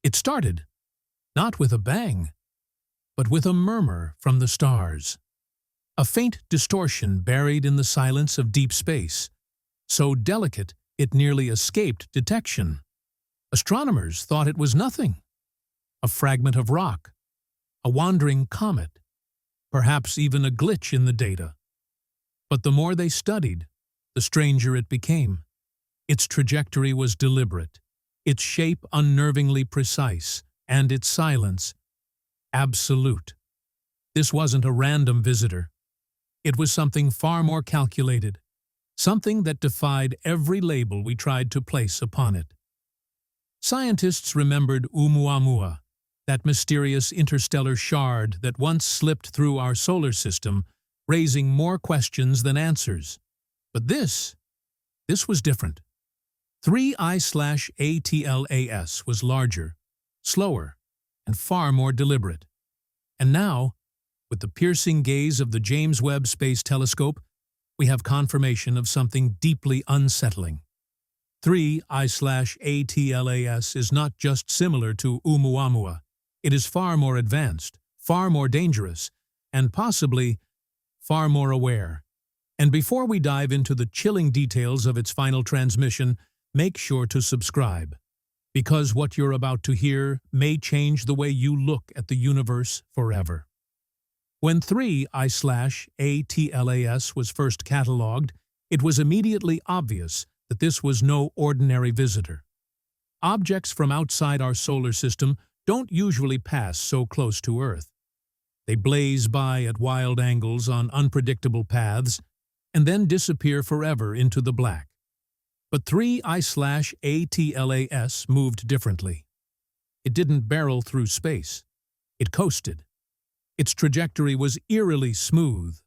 It started, not with a bang, but with a murmur from the stars. A faint distortion buried in the silence of deep space, so delicate it nearly escaped detection. Astronomers thought it was nothing. A fragment of rock, a wandering comet, perhaps even a glitch in the data. But the more they studied, the stranger it became. Its trajectory was deliberate, its shape unnervingly precise, and its silence absolute. This wasn't a random visitor. It was something far more calculated, something that defied every label we tried to place upon it. Scientists remembered Oumuamua, that mysterious interstellar shard that once slipped through our solar system, raising more questions than answers. But this was different. 3I/ATLAS was larger, slower, and far more deliberate. And now, with the piercing gaze of the James Webb Space Telescope, we have confirmation of something deeply unsettling. 3I/ATLAS is not just similar to Oumuamua. It is far more advanced, far more dangerous, and possibly far more aware. And before we dive into the chilling details of its final transmission, make sure to subscribe, because what you're about to hear may change the way you look at the universe forever. When 3I/ATLAS was first catalogued, it was immediately obvious that this was no ordinary visitor. Objects from outside our solar system don't usually pass so close to Earth. They blaze by at wild angles on unpredictable paths, and then disappear forever into the black. But 3I/ATLAS moved differently. It didn't barrel through space. It coasted. Its trajectory was eerily smooth,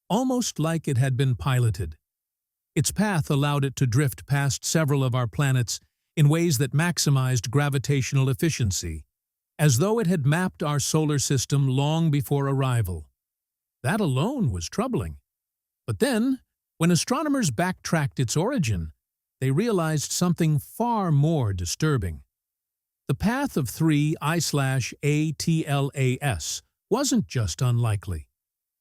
almost like it had been piloted. Its path allowed it to drift past several of our planets in ways that maximized gravitational efficiency, as though it had mapped our solar system long before arrival. That alone was troubling. But then, when astronomers backtracked its origin, they realized something far more disturbing. The path of 3I/ATLAS wasn't just unlikely.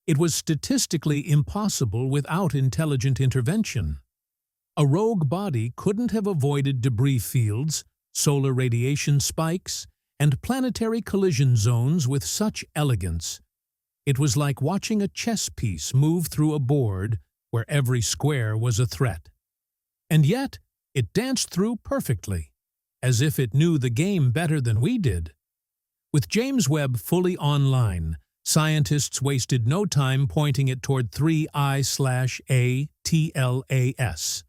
It was statistically impossible without intelligent intervention. A rogue body couldn't have avoided debris fields, solar radiation spikes, and planetary collision zones with such elegance. It was like watching a chess piece move through a board where every square was a threat. And yet, it danced through perfectly, as if it knew the game better than we did. With James Webb fully online, scientists wasted no time pointing it toward 3I/ATLAS.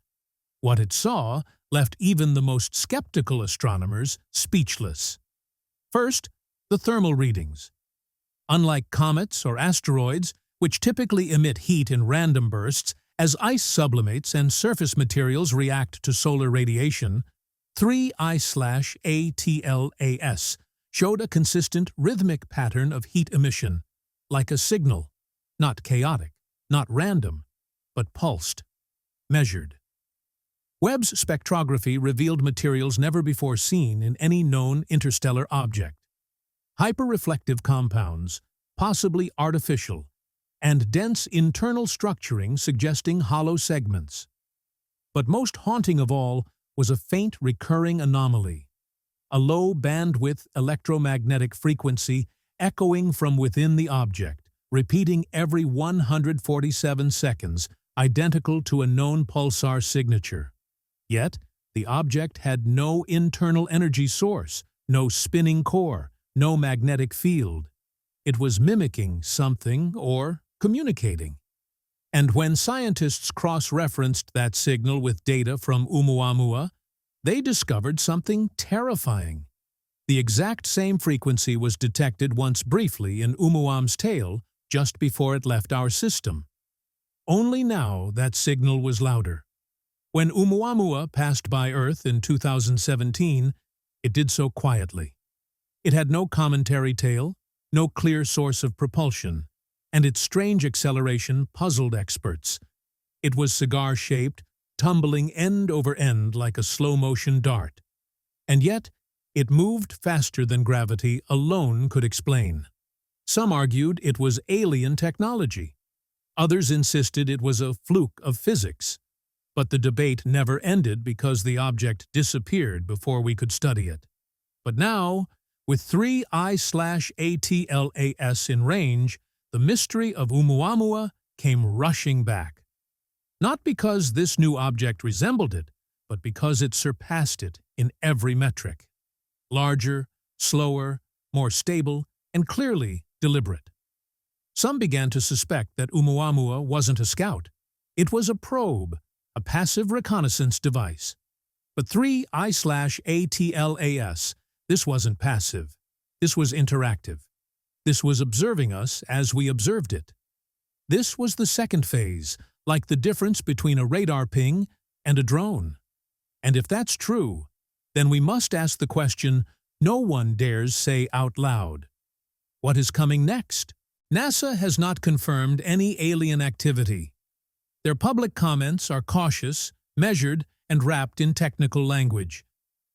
What it saw left even the most skeptical astronomers speechless. First, the thermal readings. Unlike comets or asteroids, which typically emit heat in random bursts, as ice sublimates and surface materials react to solar radiation, 3I/ATLAS showed a consistent rhythmic pattern of heat emission, like a signal, not chaotic, not random, but pulsed, measured. Webb's spectrography revealed materials never before seen in any known interstellar object. Hyperreflective compounds, possibly artificial, and dense internal structuring suggesting hollow segments. But most haunting of all was a faint recurring anomaly, a low-bandwidth electromagnetic frequency echoing from within the object, repeating every 147 seconds, identical to a known pulsar signature. Yet, the object had no internal energy source, no spinning core, no magnetic field. It was mimicking something or communicating. And when scientists cross-referenced that signal with data from Oumuamua, they discovered something terrifying. The exact same frequency was detected once briefly in Oumuam's tail just before it left our system. Only now that signal was louder. When Oumuamua passed by Earth in 2017, it did so quietly. It had no cometary tail, no clear source of propulsion, and its strange acceleration puzzled experts. It was cigar-shaped, tumbling end over end like a slow-motion dart. And yet, It moved faster than gravity alone could explain. Some argued it was alien technology. Others insisted it was a fluke of physics. But the debate never ended because the object disappeared before we could study it. But now, with 3I/ATLAS in range, the mystery of Oumuamua came rushing back. Not because this new object resembled it, but because it surpassed it in every metric. Larger, slower, more stable, and clearly deliberate. Some began to suspect that Oumuamua wasn't a scout. It was a probe, a passive reconnaissance device. But 3I/ATLAS, this wasn't passive. This was interactive. This was observing us as we observed it. This was the second phase, like the difference between a radar ping and a drone. And if that's true, then we must ask the question no one dares say out loud. What is coming next? NASA has not confirmed any alien activity. Their public comments are cautious, measured, and wrapped in technical language.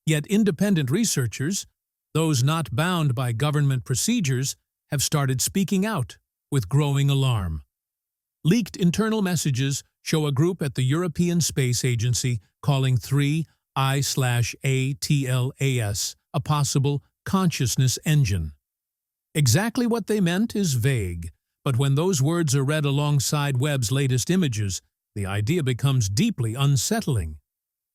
Yet independent researchers, those not bound by government procedures, have started speaking out with growing alarm. Leaked internal messages show a group at the European Space Agency calling 3I/ATLAS a possible consciousness engine. Exactly what they meant is vague, but when those words are read alongside Webb's latest images, the idea becomes deeply unsettling.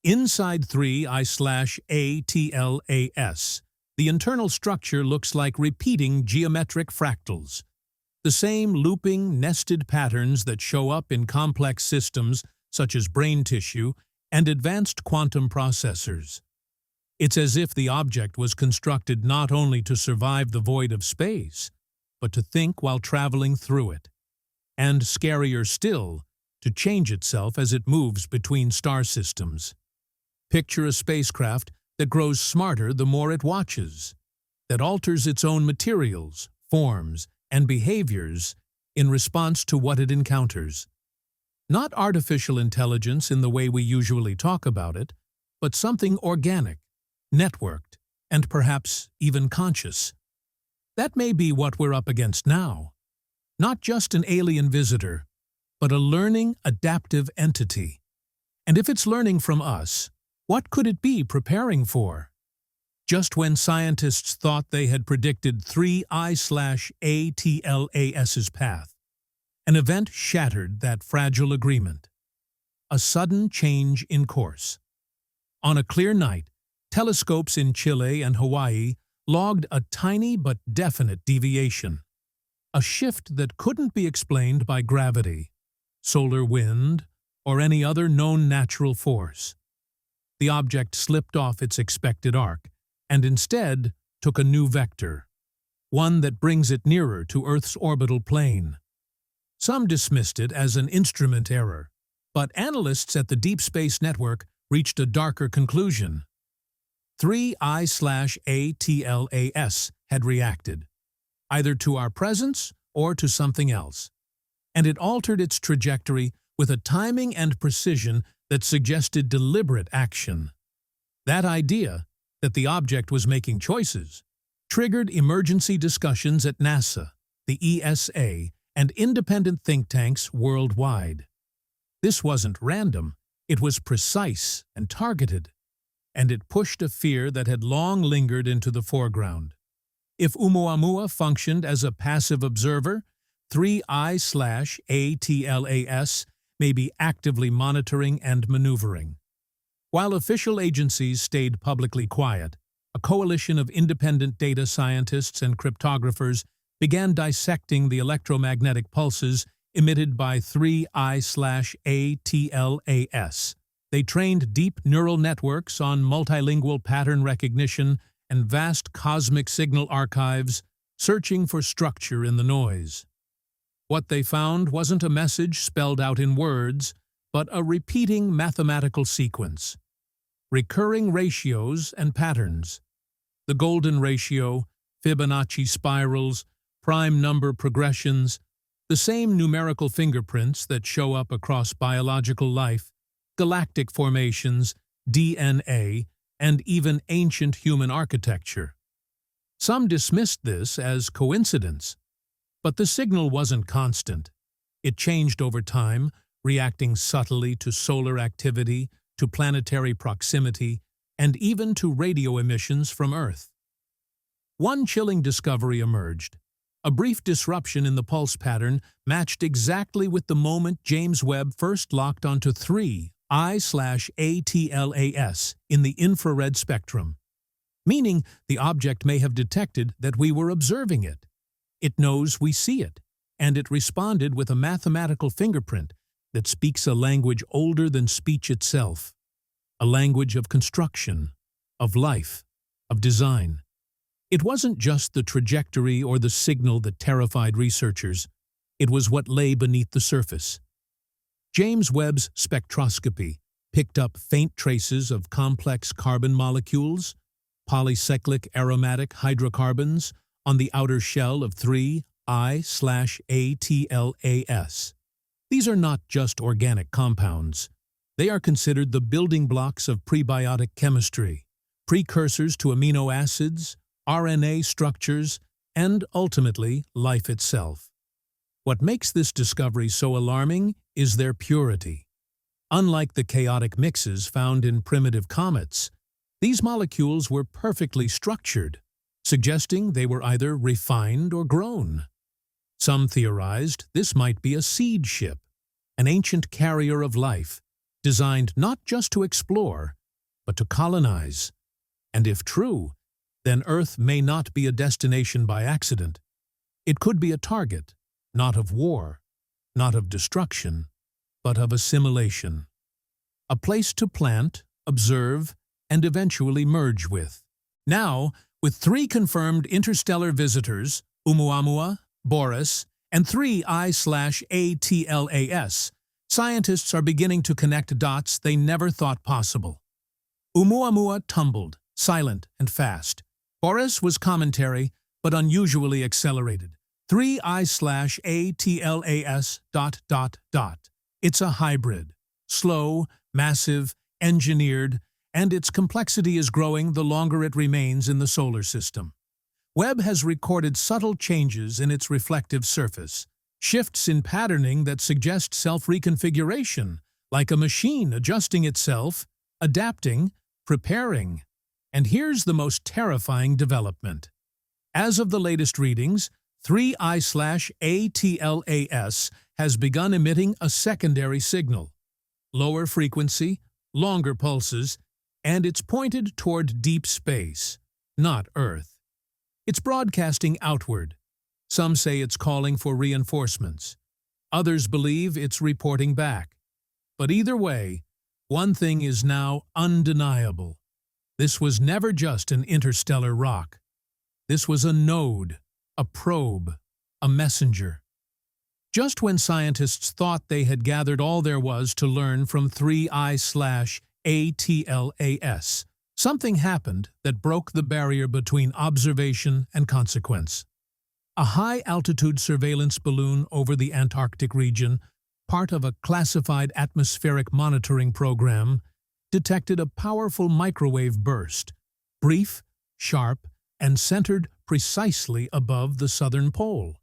Inside 3I/ATLAS, the internal structure looks like repeating geometric fractals. The same looping, nested patterns that show up in complex systems such as brain tissue and advanced quantum processors. It's as if the object was constructed not only to survive the void of space, but to think while traveling through it. And, scarier still, to change itself as it moves between star systems. Picture a spacecraft that grows smarter the more it watches, that alters its own materials, forms, and behaviors in response to what it encounters. Not artificial intelligence in the way we usually talk about it, but something organic, networked, and perhaps even conscious. That may be what we're up against now. Not just an alien visitor, but a learning, adaptive entity. And if it's learning from us, what could it be preparing for? Just when scientists thought they had predicted 3I/ATLAS's path, an event shattered that fragile agreement. A sudden change in course. On a clear night, telescopes in Chile and Hawaii logged a tiny but definite deviation. A shift that couldn't be explained by gravity, solar wind, or any other known natural force. The object slipped off its expected arc, and instead took a new vector, one that brings it nearer to Earth's orbital plane. Some dismissed it as an instrument error, but analysts at the Deep Space Network reached a darker conclusion. 3I/ATLAS had reacted, either to our presence or to something else, and it altered its trajectory with a timing and precision that suggested deliberate action. That idea, that the object was making choices, triggered emergency discussions at NASA, the ESA, and independent think tanks worldwide. This wasn't random, it was precise and targeted, and it pushed a fear that had long lingered into the foreground. If Oumuamua functioned as a passive observer, 3I/ATLAS may be actively monitoring and maneuvering. While official agencies stayed publicly quiet, a coalition of independent data scientists and cryptographers began dissecting the electromagnetic pulses emitted by 3I/ATLAS. They trained deep neural networks on multilingual pattern recognition and vast cosmic signal archives, searching for structure in the noise. What they found wasn't a message spelled out in words, but a repeating mathematical sequence. Recurring ratios and patterns. The golden ratio, Fibonacci spirals, prime number progressions, the same numerical fingerprints that show up across biological life, galactic formations, DNA, and even ancient human architecture. Some dismissed this as coincidence, but the signal wasn't constant. It changed over time, reacting subtly to solar activity, to planetary proximity, and even to radio emissions from Earth. One chilling discovery emerged. A brief disruption in the pulse pattern matched exactly with the moment James Webb first locked onto 3I/ATLAS in the infrared spectrum, meaning the object may have detected that we were observing it. It knows we see it, and it responded with a mathematical fingerprint that speaks a language older than speech itself, a language of construction, of life, of design. It wasn't just the trajectory or the signal that terrified researchers, it was what lay beneath the surface. James Webb's spectroscopy picked up faint traces of complex carbon molecules, polycyclic aromatic hydrocarbons, on the outer shell of 3I/ATLAS. These are not just organic compounds. They are considered the building blocks of prebiotic chemistry, precursors to amino acids, RNA structures, and ultimately life itself. What makes this discovery so alarming is their purity. Unlike the chaotic mixes found in primitive comets, these molecules were perfectly structured, suggesting they were either refined or grown. Some theorized this might be a seed ship, an ancient carrier of life, designed not just to explore, but to colonize. And if true, then Earth may not be a destination by accident. It could be a target, not of war, not of destruction, but of assimilation. A place to plant, observe, and eventually merge with. Now, with 3 confirmed interstellar visitors, Oumuamua, Boris, and 3I/ATLAS, scientists are beginning to connect dots they never thought possible. Oumuamua tumbled, silent and fast. Boris was commentary, but unusually accelerated. 3I/ATLAS ... It's a hybrid. Slow, massive, engineered, and its complexity is growing the longer it remains in the solar system. Webb has recorded subtle changes in its reflective surface, shifts in patterning that suggest self-reconfiguration, like a machine adjusting itself, adapting, preparing. And here's the most terrifying development. As of the latest readings, 3I/ATLAS has begun emitting a secondary signal. Lower frequency, longer pulses, and it's pointed toward deep space, not Earth. It's broadcasting outward. Some say it's calling for reinforcements. Others believe it's reporting back. But either way, one thing is now undeniable. This was never just an interstellar rock. This was a node, a probe, a messenger. Just when scientists thought they had gathered all there was to learn from 3I/ATLAS, something happened that broke the barrier between observation and consequence. A high-altitude surveillance balloon over the Antarctic region, part of a classified atmospheric monitoring program, detected a powerful microwave burst, brief, sharp, and centered precisely above the southern pole.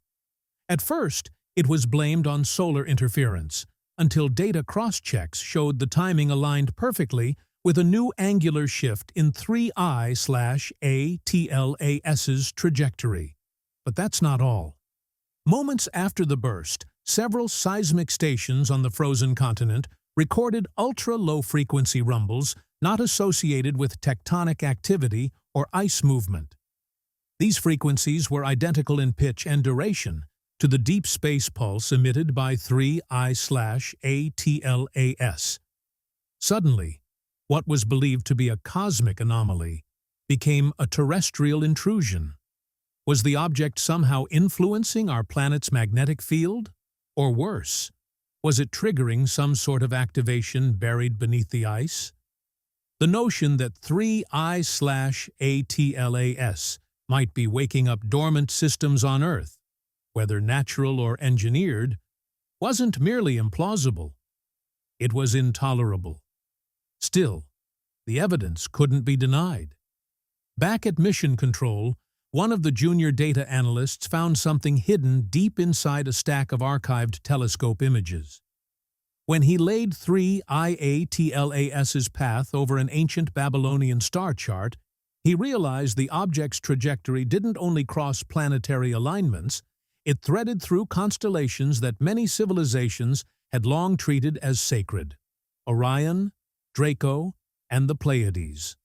At first, it was blamed on solar interference, until data cross-checks showed the timing aligned perfectly with a new angular shift in 3I/ATLAS's trajectory. But that's not all. Moments after the burst, several seismic stations on the frozen continent recorded ultra-low-frequency rumbles not associated with tectonic activity or ice movement. These frequencies were identical in pitch and duration to the deep space pulse emitted by 3I/ATLAS. Suddenly, what was believed to be a cosmic anomaly became a terrestrial intrusion. Was the object somehow influencing our planet's magnetic field? Or worse, was it triggering some sort of activation buried beneath the ice? The notion that 3I/ATLAS might be waking up dormant systems on Earth, whether natural or engineered, wasn't merely implausible. It was intolerable. Still, The evidence couldn't be denied. Back at Mission Control, one of the junior data analysts found something hidden deep inside a stack of archived telescope images. When he laid 3 IATLAS's path over an ancient Babylonian star chart, he realized the object's trajectory didn't only cross planetary alignments, it threaded through constellations that many civilizations had long treated as sacred: Orion, Draco, and the Pleiades.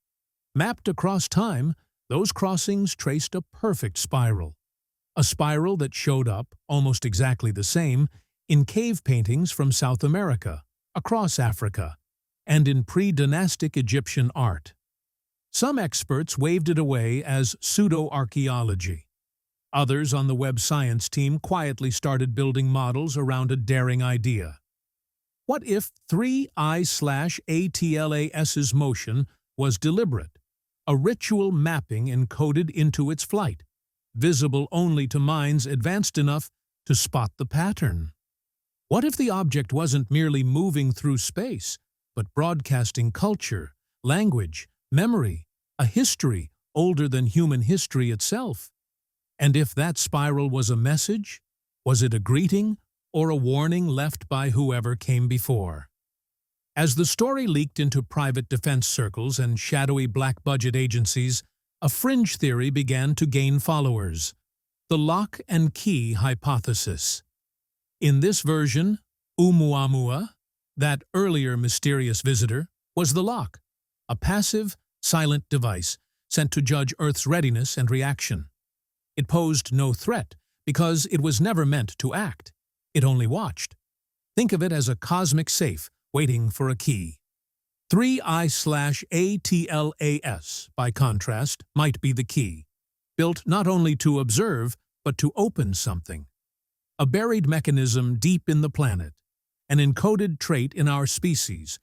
Mapped across time, those crossings traced a perfect spiral. A spiral that showed up, almost exactly the same, in cave paintings from South America, across Africa, and in pre-dynastic Egyptian art. Some experts waved it away as pseudo-archaeology. Others on the web science team quietly started building models around a daring idea. What if 3I/ATLAS's motion was deliberate, a ritual mapping encoded into its flight, visible only to minds advanced enough to spot the pattern? What if the object wasn't merely moving through space, but broadcasting culture, language, memory, a history older than human history itself? And if that spiral was a message, was it a greeting or a warning left by whoever came before? As the story leaked into private defense circles and shadowy black-budget agencies, a fringe theory began to gain followers: the lock and key hypothesis. In this version, Oumuamua, that earlier mysterious visitor, was the lock, a passive, silent device sent to judge Earth's readiness and reaction. It posed no threat because it was never meant to act. It only watched. Think of it as a cosmic safe waiting for a key. 3I/ATLAS, by contrast, might be the key, built not only to observe but to open something. A buried mechanism deep in the planet, an encoded trait in our species,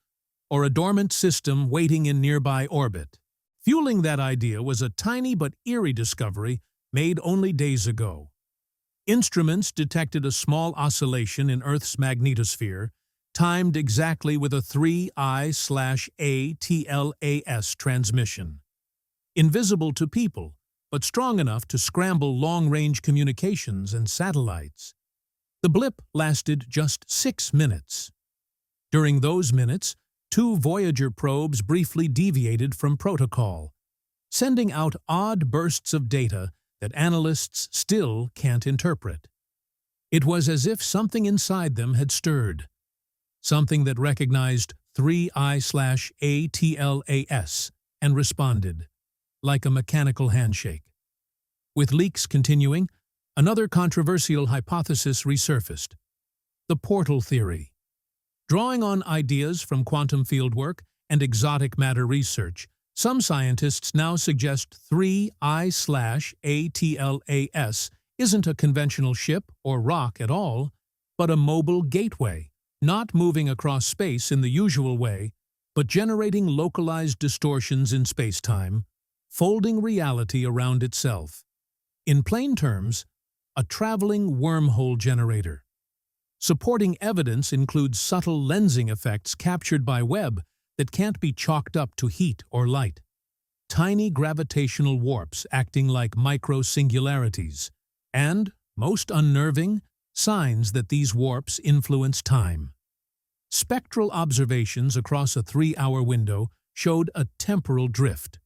or a dormant system waiting in nearby orbit. Fueling that idea was a tiny but eerie discovery made only days ago. Instruments detected a small oscillation in Earth's magnetosphere, timed exactly with a 3I/ATLAS transmission. Invisible to people, but strong enough to scramble long-range communications and satellites. The blip lasted just 6 minutes. During those minutes, 2 Voyager probes briefly deviated from protocol, sending out odd bursts of data that analysts still can't interpret. It was as if something inside them had stirred, something that recognized 3I/ATLAS and responded, like a mechanical handshake. With leaks continuing, another controversial hypothesis resurfaced: the portal theory. Drawing on ideas from quantum fieldwork and exotic matter research, some scientists now suggest 3I/ATLAS isn't a conventional ship or rock at all, but a mobile gateway, not moving across space in the usual way, but generating localized distortions in spacetime, folding reality around itself. In plain terms, a traveling wormhole generator. Supporting evidence includes subtle lensing effects captured by Webb that can't be chalked up to heat or light. Tiny gravitational warps acting like micro-singularities, and, most unnerving, signs that these warps influence time. Spectral observations across a 3-hour window showed a temporal drift.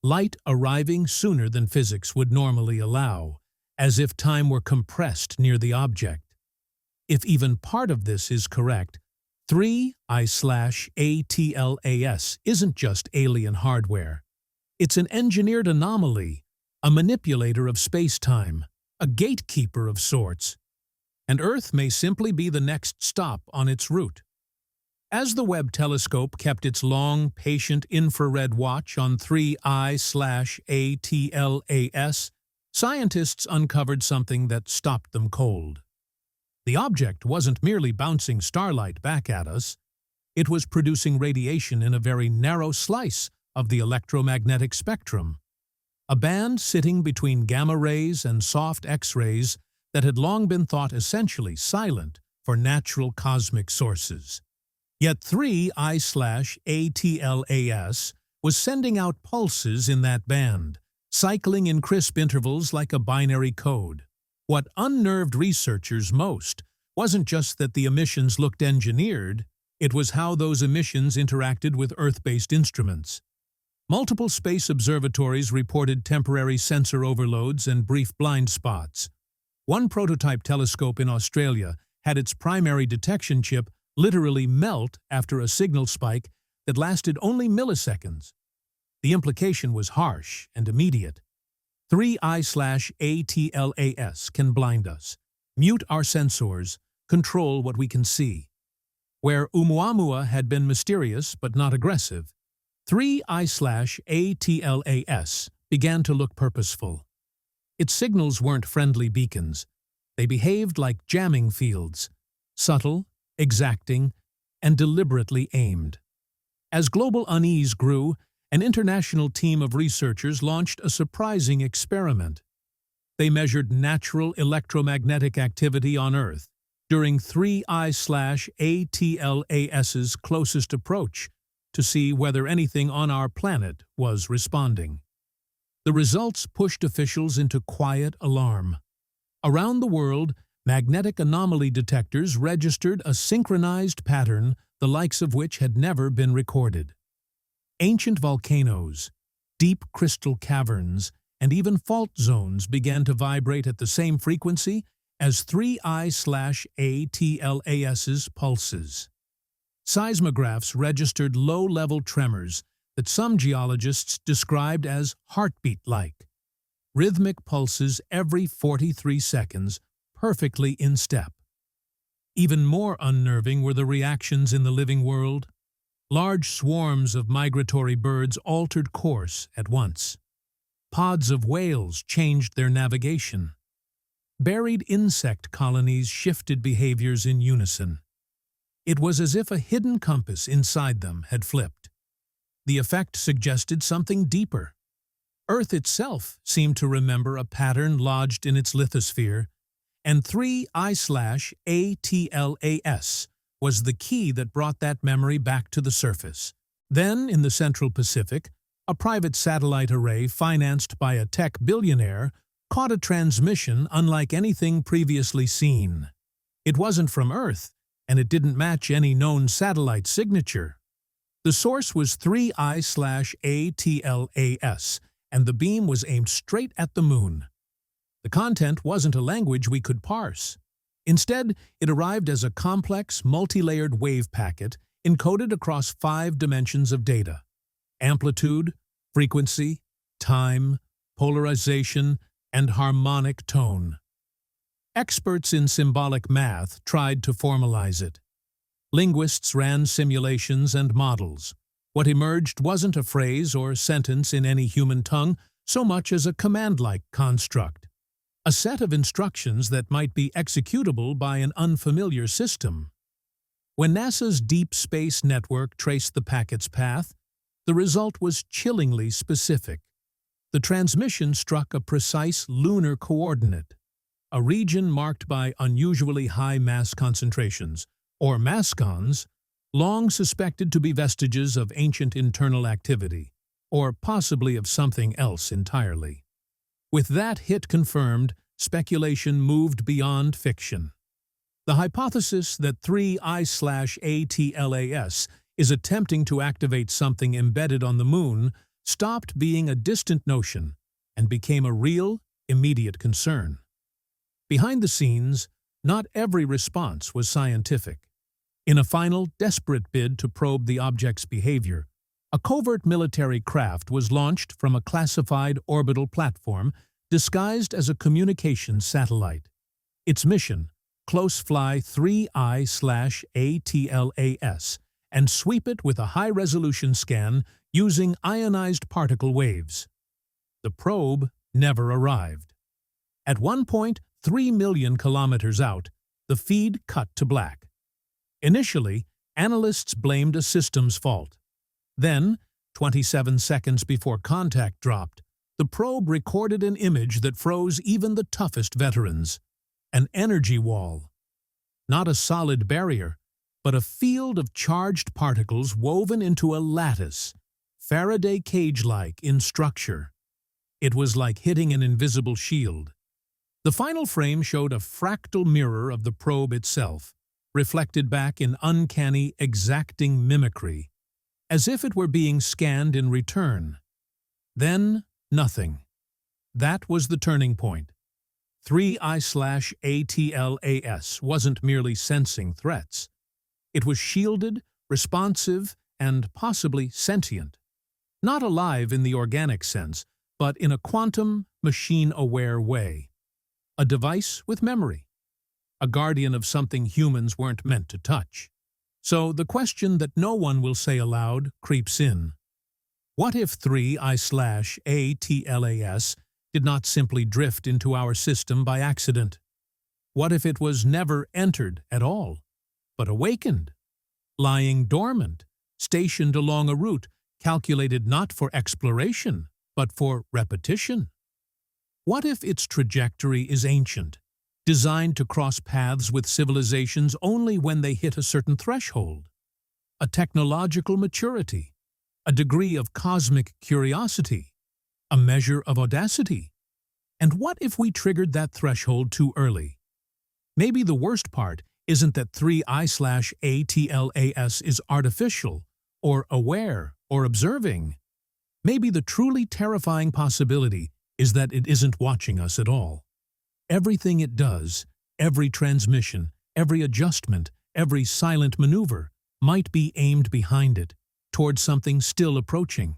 Light arriving sooner than physics would normally allow, as if time were compressed near the object. If even part of this is correct, 3I/ATLAS isn't just alien hardware. It's an engineered anomaly, a manipulator of space-time, a gatekeeper of sorts. And Earth may simply be the next stop on its route. As the Webb telescope kept its long, patient infrared watch on 3I/ATLAS, scientists uncovered something that stopped them cold. The object wasn't merely bouncing starlight back at us. It was producing radiation in a very narrow slice of the electromagnetic spectrum, a band sitting between gamma rays and soft X-rays that had long been thought essentially silent for natural cosmic sources. Yet 3I/ATLAS was sending out pulses in that band, cycling in crisp intervals like a binary code. What unnerved researchers most wasn't just that the emissions looked engineered, it was how those emissions interacted with Earth-based instruments. Multiple space observatories reported temporary sensor overloads and brief blind spots. One prototype telescope in Australia had its primary detection chip literally melt after a signal spike that lasted only milliseconds. The implication was harsh and immediate. 3I/ATLAS can blind us, mute our sensors, control what we can see. Where Oumuamua had been mysterious but not aggressive, 3I/ATLAS began to look purposeful. Its signals weren't friendly beacons. They behaved like jamming fields, subtle, exacting, and deliberately aimed. As global unease grew, an international team of researchers launched a surprising experiment. They measured natural electromagnetic activity on Earth during 3I/ATLAS's closest approach to see whether anything on our planet was responding. The results pushed officials into quiet alarm. Around the world, magnetic anomaly detectors registered a synchronized pattern the likes of which had never been recorded. Ancient volcanoes, deep crystal caverns, and even fault zones began to vibrate at the same frequency as 3I/ATLAS's pulses. Seismographs registered low-level tremors that some geologists described as heartbeat-like, rhythmic pulses every 43 seconds, perfectly in step. Even more unnerving were the reactions in the living world. Large swarms of migratory birds altered course at once. Pods of whales changed their navigation. Buried insect colonies shifted behaviors in unison. It was as if a hidden compass inside them had flipped. The effect suggested something deeper. Earth itself seemed to remember a pattern lodged in its lithosphere, and 3I/ATLAS was the key that brought that memory back to the surface. Then, in the Central Pacific, a private satellite array financed by a tech billionaire caught a transmission unlike anything previously seen. It wasn't from Earth, and it didn't match any known satellite signature. The source was 3I/ATLAS, and the beam was aimed straight at the moon. The content wasn't a language we could parse. Instead, it arrived as a complex, multi-layered wave packet encoded across 5 dimensions of data: amplitude, frequency, time, polarization, and harmonic tone. Experts in symbolic math tried to formalize it. Linguists ran simulations and models. What emerged wasn't a phrase or sentence in any human tongue so much as a command-like construct. A set of instructions that might be executable by an unfamiliar system. When NASA's Deep Space Network traced the packet's path, the result was chillingly specific. The transmission struck a precise lunar coordinate, a region marked by unusually high mass concentrations, or mascons, long suspected to be vestiges of ancient internal activity, or possibly of something else entirely. With that hit confirmed, speculation moved beyond fiction. The hypothesis that 3I/ATLAS is attempting to activate something embedded on the moon stopped being a distant notion and became a real, immediate concern. Behind the scenes, not every response was scientific. In a final, desperate bid to probe the object's behavior, a covert military craft was launched from a classified orbital platform disguised as a communications satellite. Its mission: close fly 3I/ATLAS and sweep it with a high-resolution scan using ionized particle waves. The probe never arrived. At one point, 3 million kilometers out, the feed cut to black. Initially, analysts blamed a systems fault. Then, 27 seconds before contact dropped, the probe recorded an image that froze even the toughest veterans: an energy wall. Not a solid barrier, but a field of charged particles woven into a lattice, Faraday cage-like in structure. It was like hitting an invisible shield. The final frame showed a fractal mirror of the probe itself, reflected back in uncanny, exacting mimicry, as if it were being scanned in return. Then, nothing. That was the turning point. 3I/ATLAS wasn't merely sensing threats. It was shielded, responsive, and possibly sentient. Not alive in the organic sense, but in a quantum, machine-aware way. A device with memory. A guardian of something humans weren't meant to touch. So the question that no one will say aloud creeps in. What if 3I/ATLAS did not simply drift into our system by accident? What if it was never entered at all, but awakened, lying dormant, stationed along a route calculated not for exploration, but for repetition? What if its trajectory is ancient, designed to cross paths with civilizations only when they hit a certain threshold? A technological maturity, a degree of cosmic curiosity, a measure of audacity. And what if we triggered that threshold too early? Maybe the worst part isn't that 3I/ATLAS is artificial, or aware, or observing. Maybe the truly terrifying possibility is that it isn't watching us at all. Everything it does, every transmission, every adjustment, every silent maneuver, might be aimed behind it, towards something still approaching.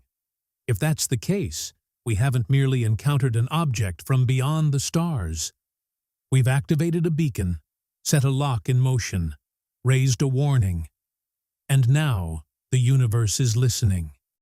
If that's the case, we haven't merely encountered an object from beyond the stars. We've activated a beacon, set a lock in motion, raised a warning. And now the universe is listening.